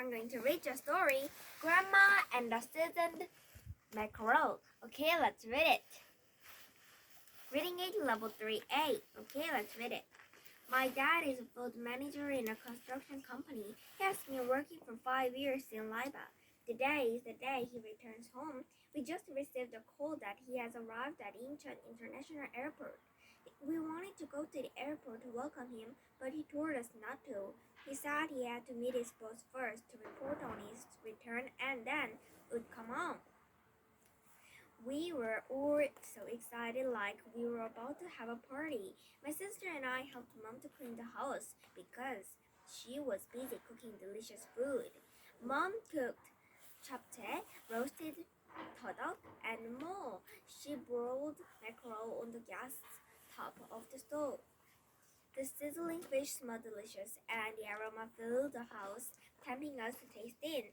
I'm going to read your story, Grandma and the Seasoned Mackerel. Okay, let's read it. Reading it, level 3A. Okay, let's read it. My dad is a field manager in a construction company. He has been working for 5 years in Liba. Today is the day he returns home. We just received a call that he has arrived at Incheon International Airport. We wanted to go to the airport to welcome him, but he told us not to. He said he had to meet his boss first to report on his return and then would come on. We were all so excited, like we were about to have a party. My sister and I helped Mom to clean the house because she was busy cooking delicious food. Mom cooked chapchae, roasted tteok, and more. She broiled mackerel on the gas top of the stove. The sizzling fish smelled delicious, and the aroma filled the house, tempting us to taste in.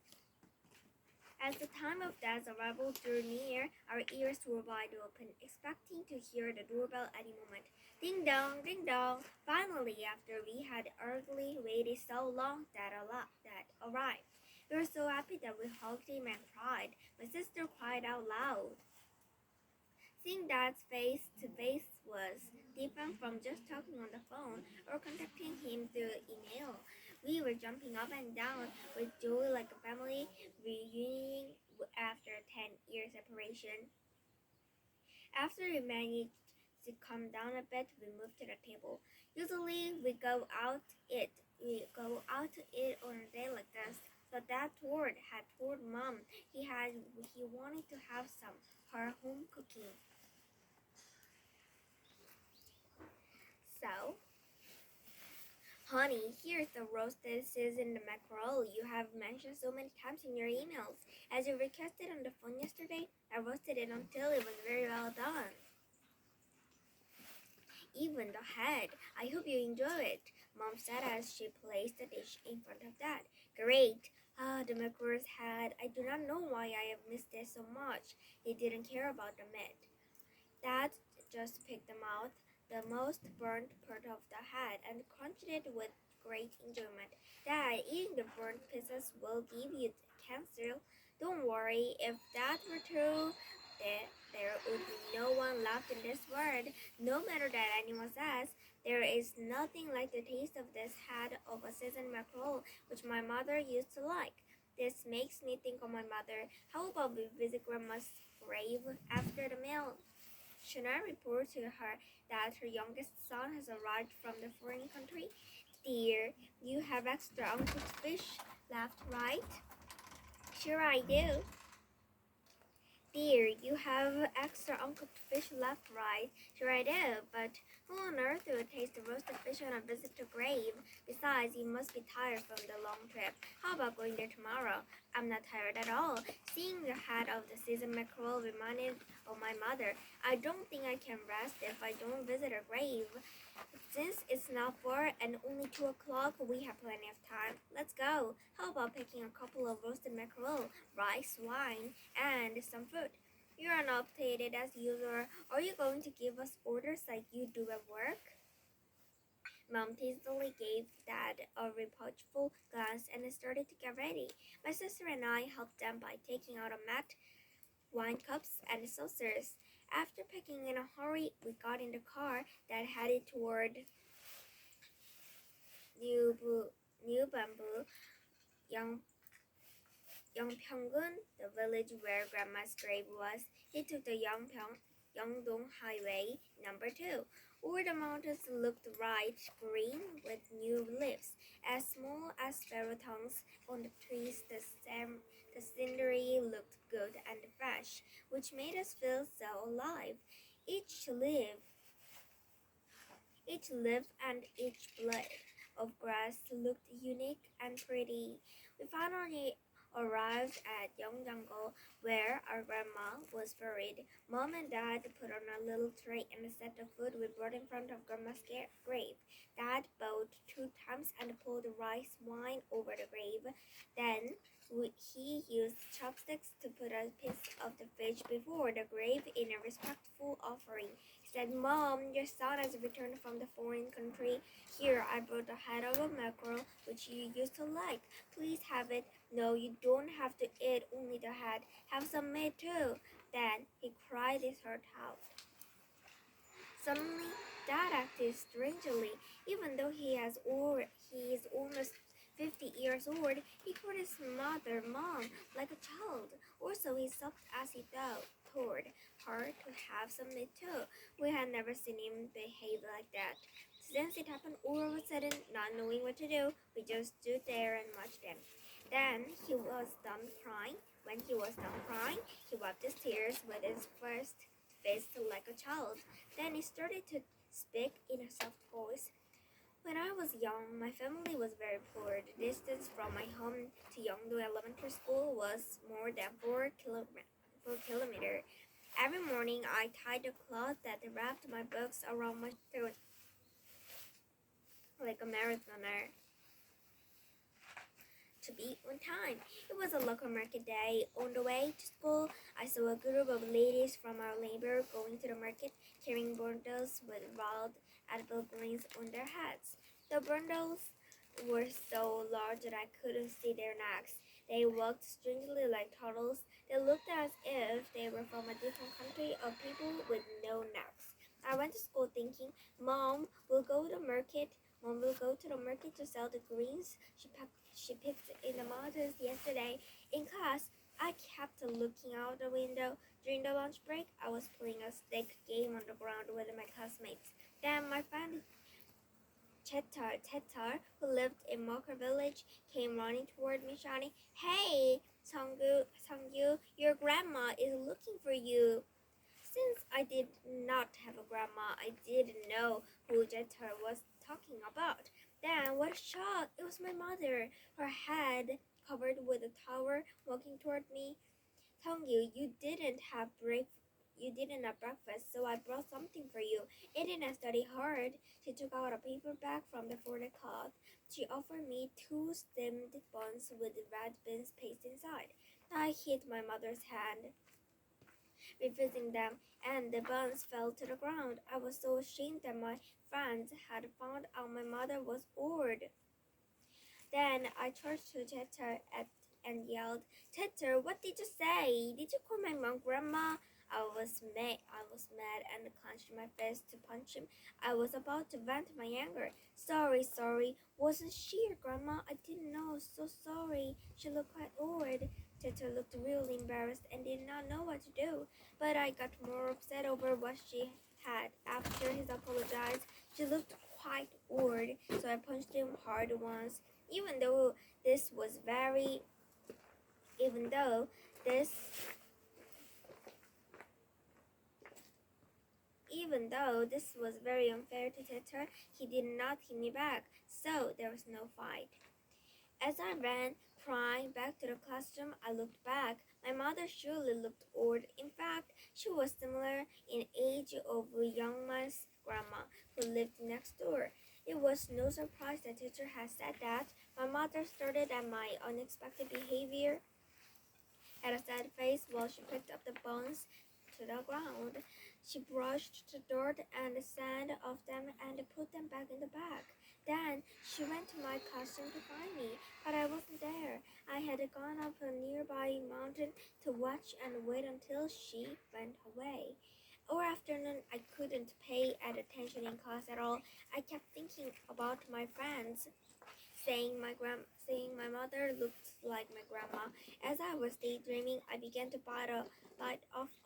As the time of Dad's arrival drew near, our ears were wide open, expecting to hear the doorbell any moment. Ding dong, ding dong! Finally, after we had eagerly waited so long, Dad arrived. We were so happy that we hugged him and cried. My sister cried out loud. Seeing Dad's face-to-face was different from just talking on the phone or contacting him through email. We were jumping up and down with joy like a family reunion after a 10-year separation. After we managed to calm down a bit, we moved to the table. Usually we go out to eat on a day like this. So Dad had told Mom he wanted to have some her home cooking. So, honey, here's the roasted seasoned mackerel you have mentioned so many times in your emails. As you requested on the phone yesterday, I roasted it until it was very well done. Even the head. I hope you enjoy it, Mom said as she placed the dish in front of Dad. Great. The mackerel's head. I do not know why I have missed it so much. He didn't care about the meat. Dad just picked them out, the most burnt part of the head, and crunched it with great enjoyment. Dad, eating the burnt pieces will give you cancer. Don't worry, if that were true, there would be no one left in this world. No matter that anyone says, there is nothing like the taste of this head of a seasoned mackerel, which my mother used to like. This makes me think of my mother. How about we visit Grandma's grave after the meal? Should I report to her that her youngest son has arrived from the foreign country? Dear, you have extra uncooked fish left, right? Sure I do. Dear, you have extra uncooked fish left, right? Sure I do, but who on earth would taste the roasted fish on a visit to grave? Besides, you must be tired from the long trip. How about going there tomorrow? I'm not tired at all. Seeing the head of the seasoned mackerel reminded of my mother. I don't think I can rest if I don't visit her grave. Since it's now 4 and only 2 o'clock, we have plenty of time. Let's go. How about picking a couple of roasted mackerel, rice, wine, and some fruit? You're unupdated as usual. Are you going to give us orders like you do at work? Mom hastily gave Dad a reproachful glance and started to get ready. My sister and I helped them by taking out a mat, wine cups, and saucers. After packing in a hurry, we got in the car that headed toward New Bamboo, Yongpyeongun, the village where Grandma's grave was. He took the Yeongdong Highway number 2. All the mountains looked bright green with new leaves, as small as sparrow tongues on the trees. The scenery looked good and fresh, which made us feel so alive. Each leaf and each blade of grass looked unique and pretty. We finally arrived at Yongjango, where our grandma was buried. Mom and Dad put on a little tray and set the food we brought in front of Grandma's grave. Dad bowed 2 times and poured rice wine over the grave. Then he used chopsticks to put a piece of the fish before the grave in a respectful offering. He said, "Mom, your son has returned from the foreign country. Here, I brought the head of a mackerel, which you used to like. Please have it." "No, you don't have to eat only the head. Have some meat too." Then he cried his heart out. Suddenly, Dad acted strangely. Even though he is almost 50 years old, he called his mother Mom like a child. Also, he sobbed as he told her to have some meat too. We had never seen him behave like that. Since it happened all of a sudden, not knowing what to do, we just stood there and watched him. Then he was done crying. When he was done crying, he wiped his tears with his first fist like a child. Then he started to speak in a soft voice. "When I was young, my family was very poor. The distance from my home to Yongdo Elementary School was more than 4 kilometers. Every morning, I tied a cloth that wrapped my books around my throat like a marathoner to be on time. It was a local market day. On the way to school, I saw a group of ladies from our neighbor going to the market, carrying bundles with wild edible greens on their heads. The bundles were so large that I couldn't see their necks. They walked strangely like turtles. They looked as if they were from a different country of people with no necks. I went to school thinking, "Mom, we'll go to the market. Mom will go to the market to sell the greens she picked in the mountains yesterday." In class, I kept looking out the window. During the lunch break, I was playing a stick game on the ground with my classmates. Then my friend Chetar, who lived in Mocha village, came running toward me shouting, "Hey, Sangyu, your grandma is looking for you." Since I did not have a grandma, I didn't know who Chetar was talking about. Then, what a shock! It was my mother, her head covered with a towel, walking toward me. "Sangyu, you didn't have breakfast, so I brought something for you. Eat it and study hard." She took out a paper bag from the folded cloth. She offered me 2 steamed buns with red beans paste inside. I hit my mother's hand, refusing them, and the buns fell to the ground. I was so ashamed that my friends had found out my mother was bored. Then I charged to Chetar and yelled, "Chetar, what did you say? Did you call my mom grandma?" I was mad and clenched my fist to punch him. I was about to vent my anger. Sorry. Wasn't she your grandma? I didn't know. So sorry." She looked quite old. Chetar looked really embarrassed and did not know what to do. But I got more upset over what she had. After he apologized, she looked quite old, so I punched him hard once. Even though this was very, even though this, even though this was very unfair to Tetra, he did not hit me back, so there was no fight. As I ran, crying back to the classroom, I looked back. My mother surely looked old. In fact, she was similar in age of young man's grandma, who lived next door. It was no surprise that teacher had said that. My mother started at my unexpected behavior, had a sad face while she picked up the bones to the ground. She brushed the dirt and the sand off them and put them back in the bag. Then she went to my classroom to find me, but I wasn't there. I had gone up a nearby mountain to watch and wait until she went away. All afternoon, I couldn't pay attention in class at all. I kept thinking about my friends, saying my mother looked like my grandma. As I was daydreaming, I began to bite off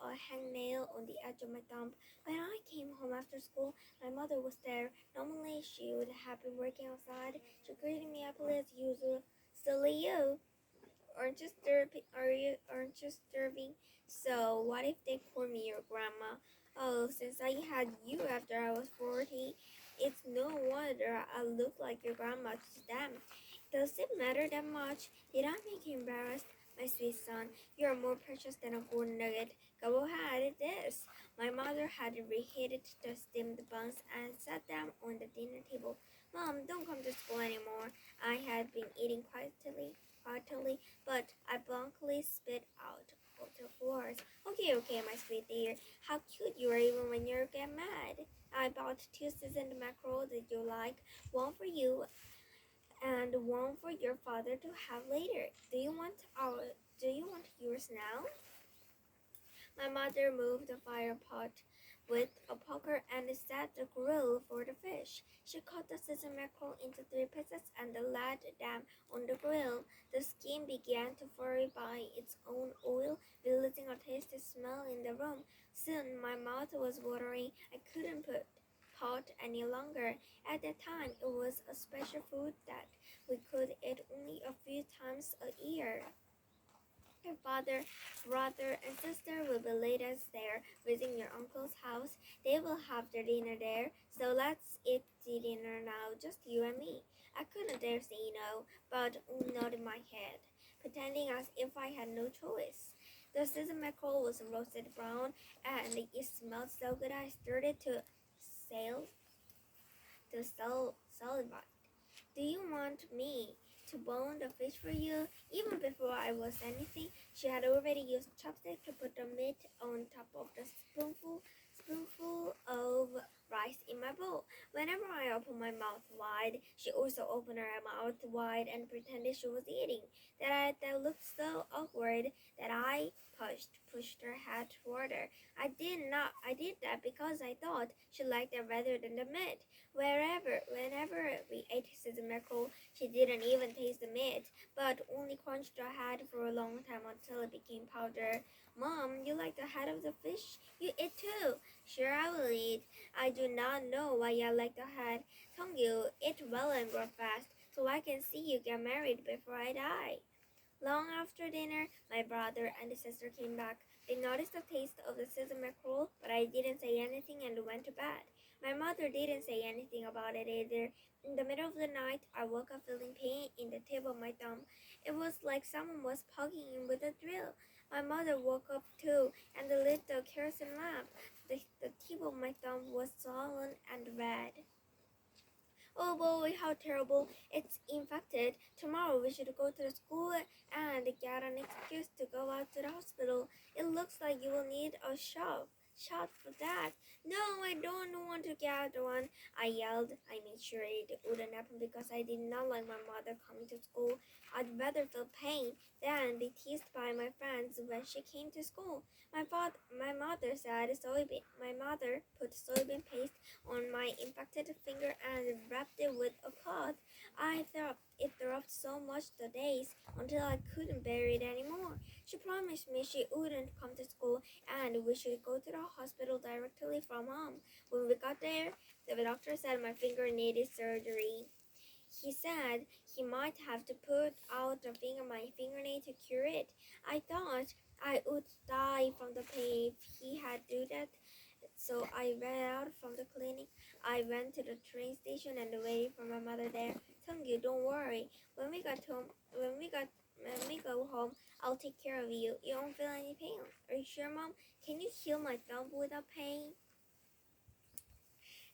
a hangnail on the edge of my thumb. When I came home after school, my mother was there. Normally, she would have been working outside. She greeted me happily as usual. "Silly you! Aren't you starving? So what if they call me your grandma? Oh, since I had you after I was 40, it's no wonder I look like your grandma to them. Does it matter that much? Did I make you embarrassed? My sweet son, you are more precious than a gold nugget. Go ahead, it is." My mother had reheated the steamed buns and set them on the dinner table. "Mom, don't come to school anymore." I had been eating quietly, but I blankly spit out the words. Okay, my sweet dear. How cute you even when you get mad. I bought 2 seasoned mackerel that you like, one for you and one for your father to have later. Do you want yours now? My mother moved the fire pot with a poker and set the grill for the fish. She cut the seasoned mackerel into 3 pieces and laid them on the grill. The skin began to furry by its own oil, releasing a tasty smell in the room. Soon my mouth was watering. I couldn't put pot any longer. At that time, it was a special food that we could eat only a few times a year. Your father, brother, and sister will be later there visiting your uncle's house. They will have their dinner there, so let's eat the dinner now, just you and me. I couldn't dare say no, but only nodded my head, pretending as if I had no choice. The seasoned mackerel was roasted brown, and it smelled so good I started to sail salivate. Do you want me to bone the fish for you? Even before I was anything, she had already used chopstick to put the meat on top of the spoonful of rice in my bowl. Whenever I opened my mouth wide, she also opened her mouth wide and pretended she was eating. That looked so awkward that I pushed her head toward her. I did that because I thought she liked it rather than the meat. Whenever we ate seasoned mackerel, she didn't even taste the meat, but only crunched the head for a long time until it became powder. Mom, you like the head of the fish? You eat too. Sure, I will eat. I do not know why I like the head. Tong you, eat well and grow fast, so I can see you get married before I die. Long after dinner, my brother and sister came back. They noticed the taste of the seasoned mackerel, but I didn't say anything and went to bed. My mother didn't say anything about it either. In the middle of the night, I woke up feeling pain in the tip of my thumb. It was like someone was poking me with a drill. My mother woke up too and lit the kerosene lamp. The tip of my thumb was swollen and red. Oh boy, how terrible. It's infected. Tomorrow we should go to the school and get an excuse to go out to the hospital. It looks like you will need a shot for that. No, I don't want to get one, I yelled. I made sure it wouldn't happen because I did not like my mother coming to school. I'd rather feel pain than be teased by my friends when she came to school. My mother put soybean paste on my infected finger and wrapped it with a cloth. It throbbed so much the days until I couldn't bear it anymore. She promised me she wouldn't come to school and we should go to the hospital directly from home. When we got there, the doctor said my finger needed surgery. He said he might have to put out my fingernail to cure it. I thought I would die from the pain if he had to do that. So I ran out from the clinic. I went to the train station and waited for my mother there. Telling you, don't worry. When we go home, I'll take care of you. You don't feel any pain. Are you sure, Mom? Can you heal my thumb without pain?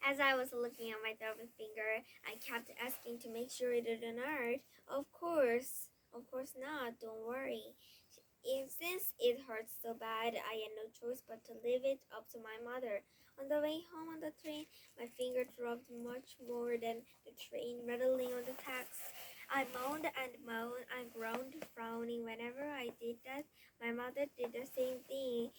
As I was looking at my thumb and finger, I kept asking to make sure it didn't hurt. Of course not. Don't worry. Since it hurts so bad, I had no choice but to leave it up to my mother. On the way home on the train, my finger throbbed much more than the train rattling on the tracks. I moaned and groaned, frowning whenever I did that. My mother did the same thing,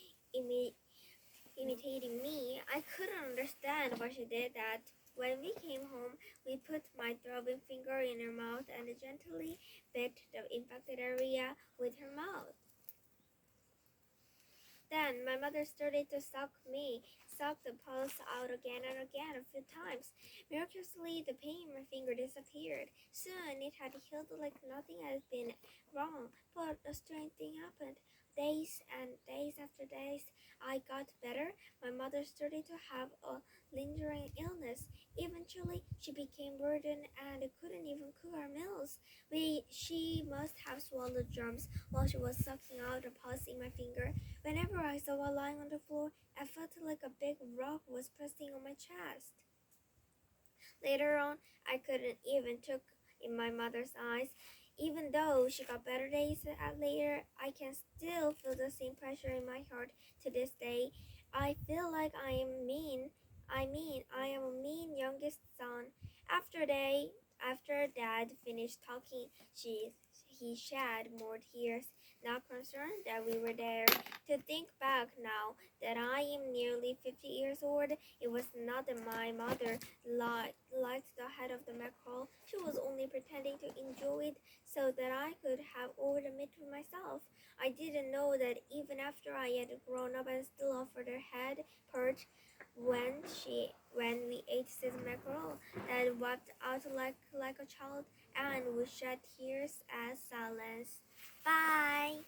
imitating me. I couldn't understand why she did that. When we came home, we put my throbbing finger in her mouth and gently bit the infected area with her mouth. Then my mother started to suck the pulse out again and again a few times. Miraculously, the pain in my finger disappeared. Soon it had healed like nothing had been wrong. But a strange thing happened. Days and days after days, I got better. My mother started to have a lingering illness. Eventually, she became burdened and couldn't even cook our meals. She must have swallowed germs while she was sucking out the pus in my finger. Whenever I saw her lying on the floor, I felt like a big rock was pressing on my chest. Later on, I couldn't even look in my mother's eyes. Even though she got better days later, I can still feel the same pressure in my heart to this day. I feel like I am mean. I am a mean youngest son. After Dad finished talking, he shed more tears, not concerned that we were there. To think back now that I am nearly 50 years old, it was not that my mother liked the head of the mackerel. She was only pretending to enjoy it so that I could have all the meat for myself. I didn't know that even after I had grown up and still offered her head perch when we ate seasoned mackerel and wept out like a child and would shed tears as silence. Bye.